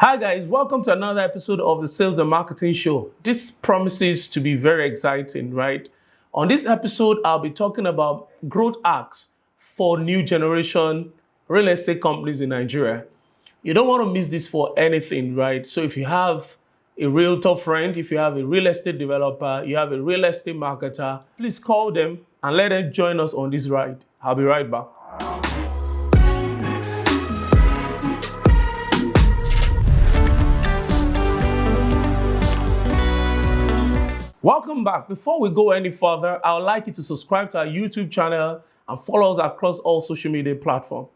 Hi guys, welcome to another episode of the Sales and Marketing Show. This promises to be very exciting, right? On this episode, I'll be talking about growth hacks for new generation real estate companies in Nigeria. You don't want to miss this for anything, right? So if you have a realtor friend, if you have a real estate developer, you have a real estate marketer, please call them and let them join us on this ride. I'll be right back. Welcome back. Before we go any further, I would like you to subscribe to our YouTube channel and follow us across all social media platforms.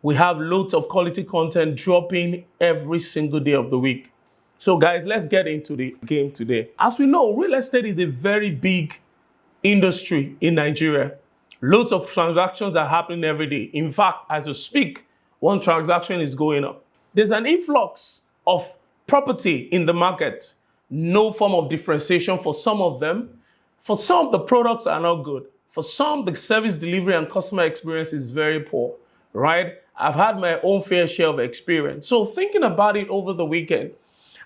We have loads of quality content dropping every single day of the week. So guys, let's get into the game today. As we know, real estate is a very big industry in Nigeria. Loads of transactions are happening every day. In fact, as we speak, one transaction is going up. There's an influx of property in the market. No form of differentiation for some of them. For some, the products are not good. For some, the service delivery and customer experience is very poor, right? I've had my own fair share of experience. So thinking about it over the weekend,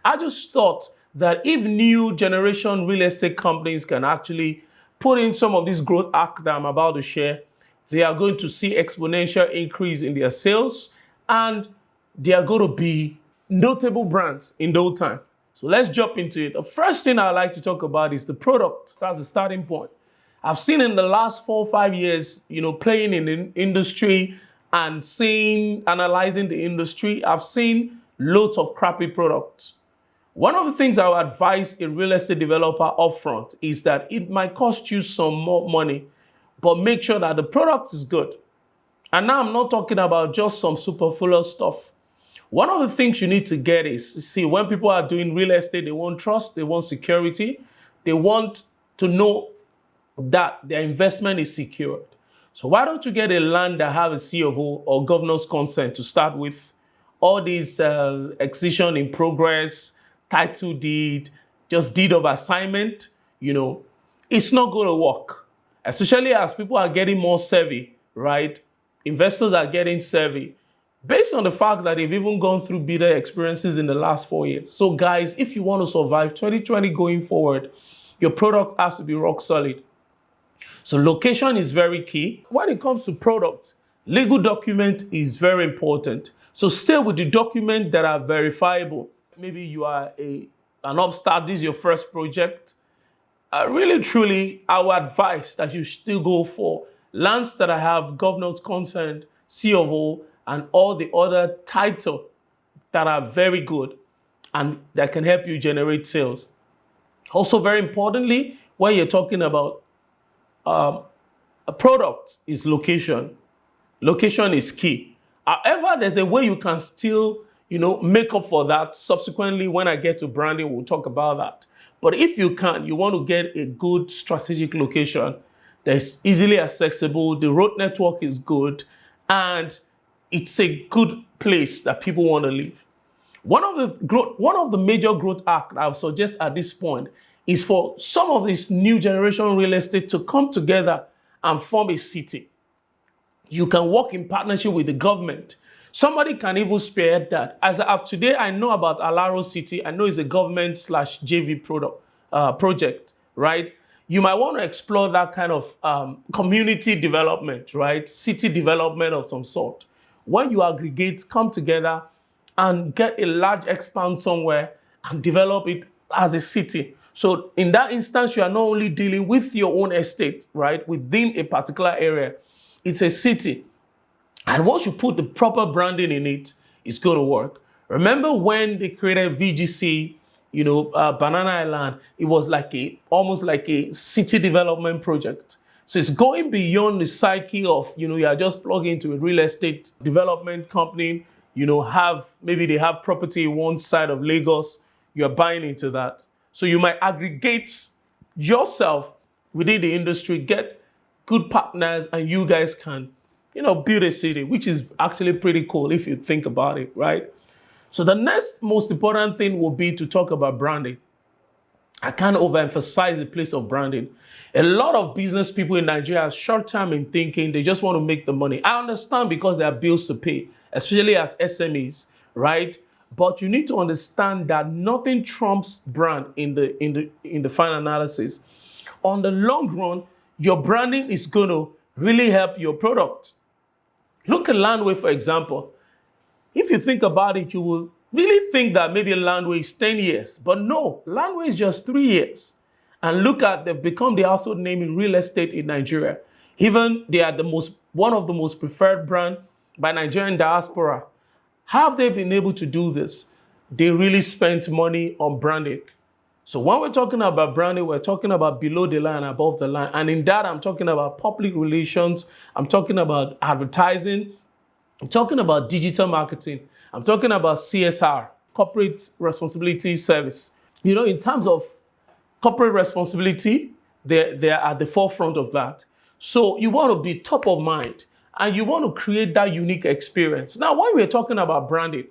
I just thought that if new generation real estate companies can actually put in some of this growth hack that I'm about to share, they are going to see exponential increase in their sales and they are going to be notable brands in no time. So let's jump into it. The first thing I'd like to talk about is the product. That's the starting point. I've seen in the last 4 or 5 years, playing in the industry and analyzing the industry, I've seen loads of crappy products. One of the things I would advise a real estate developer upfront is that it might cost you some more money, but make sure that the product is good. And now I'm not talking about just some superfluous stuff. One of the things you need to get is, see, when people are doing real estate, they want trust, they want security, they want to know that their investment is secured. So why don't you get a land that have a CFO or governor's consent to start with? All these acquisition in progress, title deed, just deed of assignment, it's not going to work. Especially as people are getting more savvy, right? Investors are getting savvy, based on the fact that they've even gone through bitter experiences in the last 4 years. So guys, if you want to survive 2020 going forward, your product has to be rock solid. So location is very key. When it comes to products, legal document is very important. So stay with the documents that are verifiable. Maybe you are an upstart, this is your first project. Really, truly, I would advise that you still go for lands that have governor's consent, CFO, and all the other titles that are very good and that can help you generate sales. Also, very importantly, when you're talking about a product, is location. Location is key. However, there's a way you can still, make up for that. Subsequently, when I get to branding, we'll talk about that. But if you can, you want to get a good strategic location that's easily accessible, the road network is good, and it's a good place that people want to live. One of the major growth hacks I would suggest at this point is for some of this new generation real estate to come together and form a city. You can work in partnership with the government. Somebody can even spearhead that. As of today, I know about Alaro City. I know it's a government/JV project, right? You might want to explore that kind of community development, right? City development of some sort. When you aggregate, come together and get a large expanse somewhere and develop it as a city. So in that instance, you are not only dealing with your own estate, right, within a particular area, it's a city. And once you put the proper branding in it, it's going to work. Remember when they created VGC, Banana Island, it was almost like a city development project. So it's going beyond the psyche of, you are just plugging into a real estate development company, maybe they have property in one side of Lagos, you're buying into that. So you might aggregate yourself within the industry, get good partners, and you guys can, build a city, which is actually pretty cool if you think about it, right? So the next most important thing will be to talk about branding. I can't overemphasize the place of branding. A lot of business people in Nigeria are short-term in thinking. They just want to make the money. I understand because there are bills to pay, especially as SMEs, right? But you need to understand that nothing trumps brand in the final analysis. On the long run, your branding is going to really help your product. Look at Landway, for example. If you think about it, you will really think that maybe Landway is 10 years. But no, Landway is just 3 years. And look at, they've become the household name in real estate in Nigeria. Even they are one of the most preferred brand by Nigerian diaspora. How have they been able to do this? They really spent money on branding. So when we're talking about branding, we're talking about below the line, above the line. And in that, I'm talking about public relations. I'm talking about advertising. I'm talking about digital marketing. I'm talking about CSR, corporate responsibility service. In terms of corporate responsibility, they're at the forefront of that. So you want to be top of mind and you want to create that unique experience. Now, when we're talking about branding,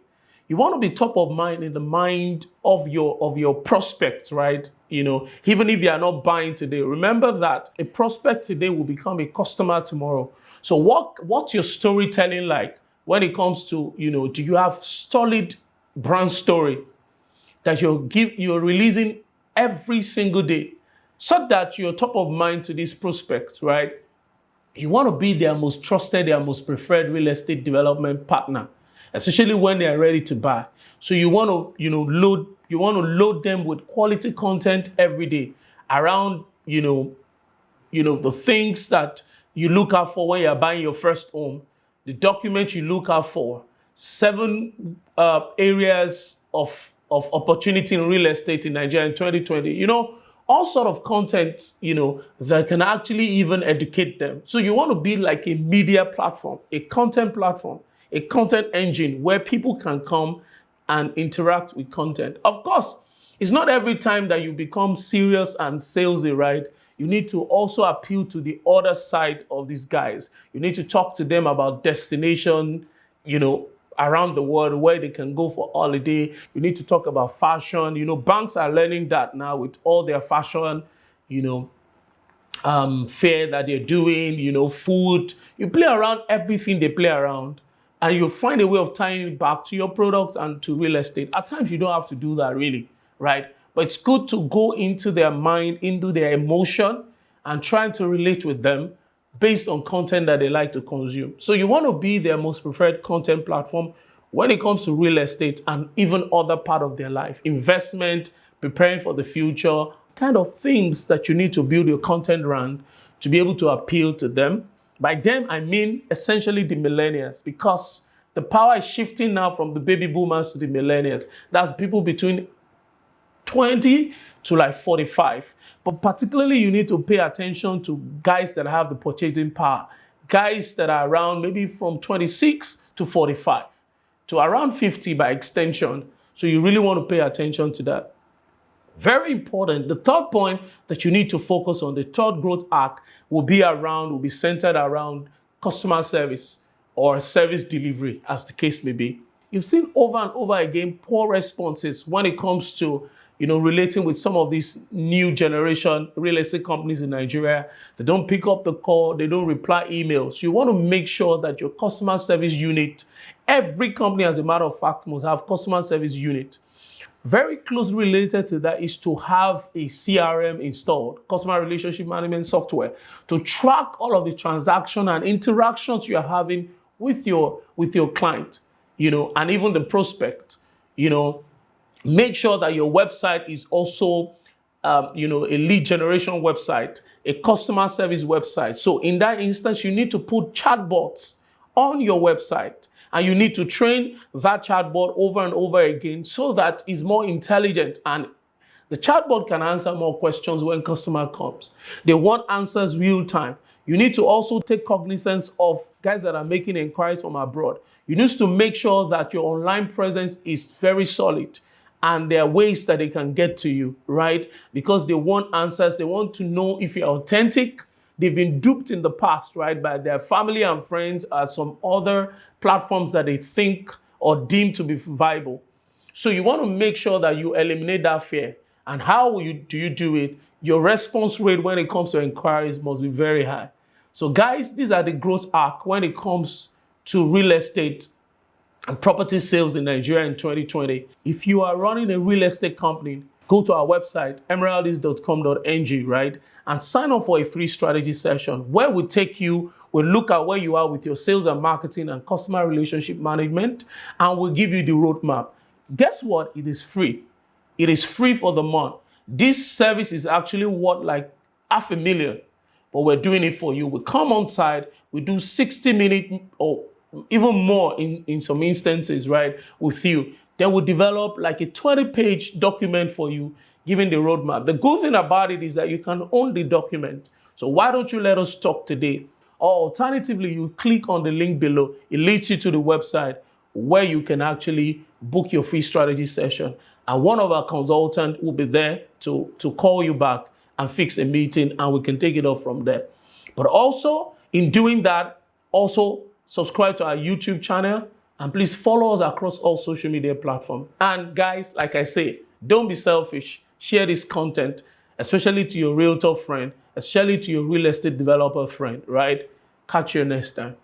you want to be top of mind in the mind of your prospect, right? Even if you are not buying today, remember that a prospect today will become a customer tomorrow. So what's your storytelling like when it comes to, do you have solid brand story that you're releasing every single day so that you're top of mind to this prospect, right? You want to be their most trusted, their most preferred real estate development partner, especially when they are ready to buy. So you want to, load them with quality content every day around, the things that you look out for when you're buying your first home, the documents you look out for, 7 areas of opportunity in real estate in Nigeria in 2020, all sort of content, that can actually even educate them. So you want to be like a media platform, a content engine where people can come and interact with content. Of course, it's not every time that you become serious and salesy, right? You need to also appeal to the other side of these guys. You need to talk to them about destination, around the world where they can go for holiday. You need to talk about fashion. Banks are learning that now with all their fashion, fair that they're doing, food. You play around everything they play around, and you'll find a way of tying it back to your product and to real estate. At times, you don't have to do that really, right? But it's good to go into their mind, into their emotion, and trying to relate with them based on content that they like to consume. So you want to be their most preferred content platform when it comes to real estate and even other part of their life. Investment, preparing for the future, kind of things that you need to build your content around to be able to appeal to them. By them, I mean essentially the millennials, because the power is shifting now from the baby boomers to the millennials. That's people between 20 to like 45. But particularly, you need to pay attention to guys that have the purchasing power, guys that are around maybe from 26 to 45 to around 50 by extension. So you really want to pay attention to that. Very important. The third point that you need to focus on, the third growth arc, will be centered around customer service or service delivery, as the case may be. You've seen over and over again poor responses when it comes to relating with some of these new generation real estate companies in Nigeria. They don't pick up the call, they don't reply emails. You want to make sure that your customer service unit, every company, as a matter of fact, must have customer service unit. Very closely related to that is to have a CRM installed, customer relationship management software, to track all of the transaction and interactions you are having with your client, and even the prospect, Make sure that your website is also, a lead generation website, a customer service website. So in that instance, you need to put chatbots on your website, and you need to train that chatbot over and over again so that it's more intelligent, and the chatbot can answer more questions when customer comes. They want answers real time. You need to also take cognizance of guys that are making inquiries from abroad. You need to make sure that your online presence is very solid. And there are ways that they can get to you, right? Because they want answers. They want to know if you're authentic. They've been duped in the past, right, by their family and friends or some other platforms that they think or deem to be viable. So you want to make sure that you eliminate that fear. And how do you do it? Your response rate when it comes to inquiries must be very high. So guys, these are the growth arc when it comes to real estate and property sales in Nigeria in 2020. If you are running a real estate company, go to our website, emeraldis.com.ng, right? And sign up for a free strategy session where we take you, we'll look at where you are with your sales and marketing and customer relationship management, and we'll give you the roadmap. Guess what? It is free. It is free for the month. This service is actually worth like $500,000, but we're doing it for you. We come on site, we do 60-minute or even more in some instances, right, with you. Then we develop like a 20-page document for you, giving the roadmap. The good thing about it is that you can own the document. So why don't you let us talk today? Or alternatively, you click on the link below. It leads you to the website where you can actually book your free strategy session. And one of our consultants will be there to call you back and fix a meeting, and we can take it off from there. But also, in doing that, also subscribe to our YouTube channel, and please follow us across all social media platforms. And guys, like I say, don't be selfish. Share this content, especially to your realtor friend, especially to your real estate developer friend, right? Catch you next time.